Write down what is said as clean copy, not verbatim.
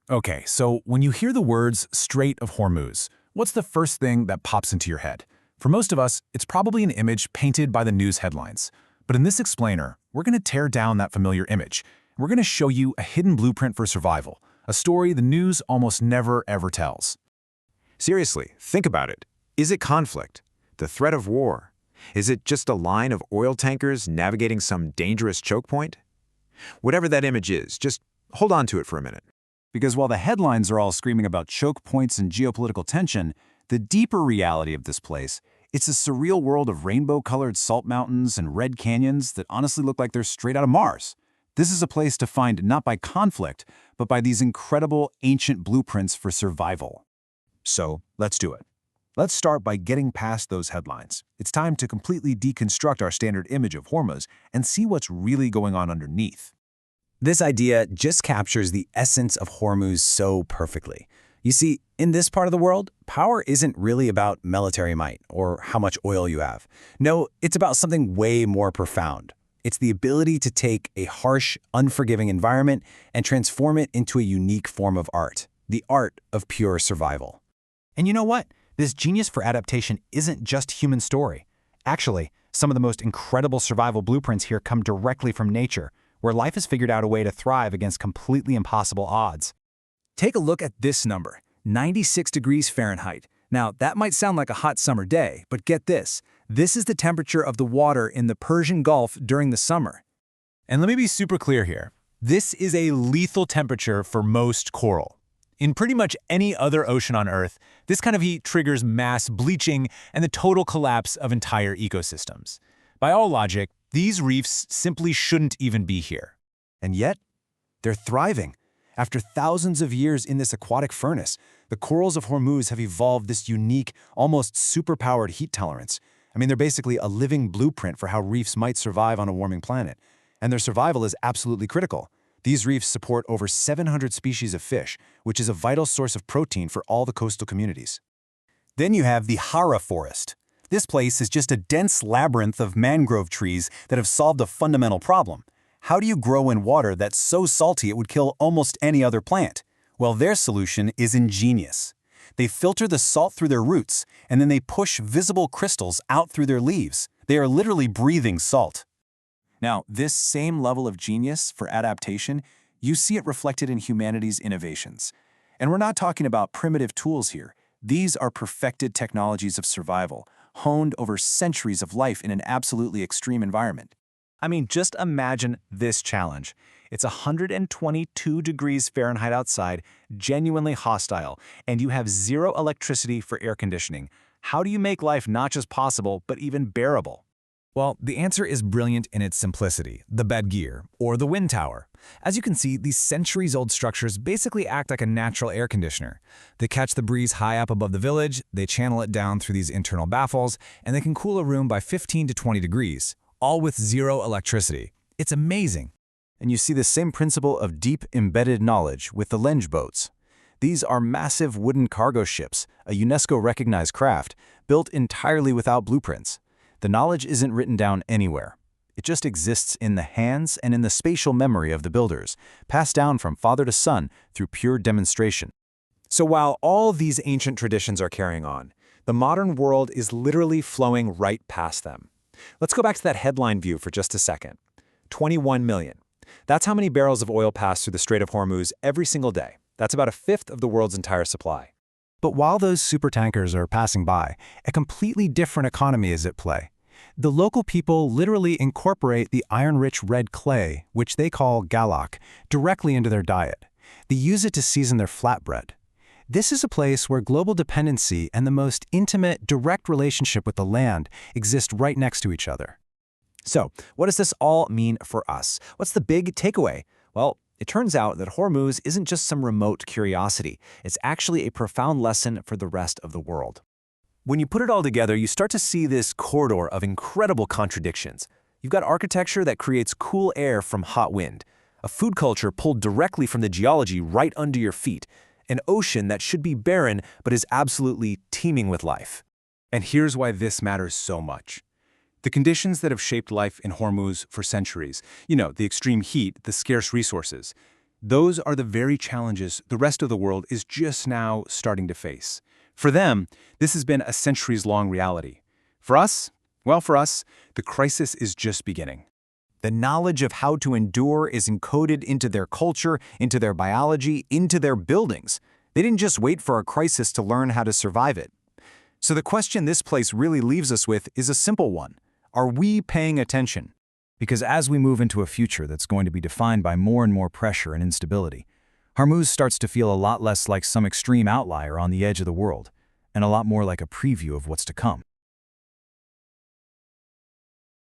Okay, so when you hear the words Strait of Hormuz, what's the first thing that pops into your head? For most of us, it's probably an image painted by the news headlines. But in this explainer, we're going to tear down that familiar image. We're going to show you a hidden blueprint for survival, a story the news almost never ever tells. Seriously, think about it. Is it conflict? The threat of war? Is it just a line of oil tankers navigating some dangerous choke point? Whatever that image is, just hold on to it for a minute. Because while the headlines are all screaming about choke points and geopolitical tension, the deeper reality of this place, it's a surreal world of rainbow-colored salt mountains and red canyons that honestly look like they're straight out of Mars. This is a place defined not by conflict, but by these incredible ancient blueprints for survival. So, let's do it. Let's start by getting past those headlines. It's time to completely deconstruct our standard image of Hormuz and see what's really going on underneath. This idea just captures the essence of Hormuz so perfectly. You see, in this part of the world, power isn't really about military might or how much oil you have. No, it's about something way more profound. It's the ability to take a harsh, unforgiving environment and transform it into a unique form of art, the art of pure survival. And you know what? This genius for adaptation isn't just human story. Actually, some of the most incredible survival blueprints here come directly from nature, where life has figured out a way to thrive against completely impossible odds. Take a look at this number, 96 degrees Fahrenheit. Now, that might sound like a hot summer day, but get this. This is the temperature of the water in the Persian Gulf during the summer. And let me be super clear here. This is a lethal temperature for most coral. In pretty much any other ocean on Earth, this kind of heat triggers mass bleaching and the total collapse of entire ecosystems. By all logic, these reefs simply shouldn't even be here. And yet, they're thriving. After thousands of years in this aquatic furnace, the corals of Hormuz have evolved this unique, almost superpowered heat tolerance. I mean, they're basically a living blueprint for how reefs might survive on a warming planet. And their survival is absolutely critical. These reefs support over 700 species of fish, which is a vital source of protein for all the coastal communities. Then you have the Hara Forest. This place is just a dense labyrinth of mangrove trees that have solved a fundamental problem. How do you grow in water that's so salty it would kill almost any other plant? Well, their solution is ingenious. They filter the salt through their roots, and then they push visible crystals out through their leaves. They are literally breathing salt. Now, this same level of genius for adaptation, you see it reflected in humanity's innovations. And we're not talking about primitive tools here. These are perfected technologies of survival, honed over centuries of life in an absolutely extreme environment. I mean, just imagine this challenge. It's 122 degrees Fahrenheit outside, genuinely hostile, and you have zero electricity for air conditioning. How do you make life not just possible, but even bearable? Well, the answer is brilliant in its simplicity, the bed gear, or the wind tower. As you can see, these centuries-old structures basically act like a natural air conditioner. They catch the breeze high up above the village, they channel it down through these internal baffles, and they can cool a room by 15 to 20 degrees, all with zero electricity. It's amazing. And you see the same principle of deep embedded knowledge with the Lenge boats. These are massive wooden cargo ships, a UNESCO-recognized craft, built entirely without blueprints. The knowledge isn't written down anywhere. It just exists in the hands and in the spatial memory of the builders, passed down from father to son through pure demonstration. So while all these ancient traditions are carrying on, the modern world is literally flowing right past them. Let's go back to that headline view for just a second. 21 million. That's how many barrels of oil pass through the Strait of Hormuz every single day. That's about a fifth of the world's entire supply. But while those supertankers are passing by, a completely different economy is at play. The local people literally incorporate the iron-rich red clay, which they call galak, directly into their diet. They use it to season their flatbread. This is a place where global dependency and the most intimate, direct relationship with the land exist right next to each other. So, what does this all mean for us? What's the big takeaway? Well, it turns out that Hormuz isn't just some remote curiosity. It's actually a profound lesson for the rest of the world. When you put it all together, you start to see this corridor of incredible contradictions. You've got architecture that creates cool air from hot wind, a food culture pulled directly from the geology right under your feet, an ocean that should be barren but is absolutely teeming with life. And here's why this matters so much. The conditions that have shaped life in Hormuz for centuries, the extreme heat, the scarce resources, Those are the very challenges the rest of the world is just now starting to face. For them, this has been a centuries-long reality. For us, the crisis is just beginning. The knowledge of how to endure is encoded into their culture, into their biology, into their buildings. They didn't just wait for a crisis to learn how to survive it. So the question this place really leaves us with is a simple one. Are we paying attention? Because as we move into a future that's going to be defined by more and more pressure and instability, Hormuz starts to feel a lot less like some extreme outlier on the edge of the world, and a lot more like a preview of what's to come.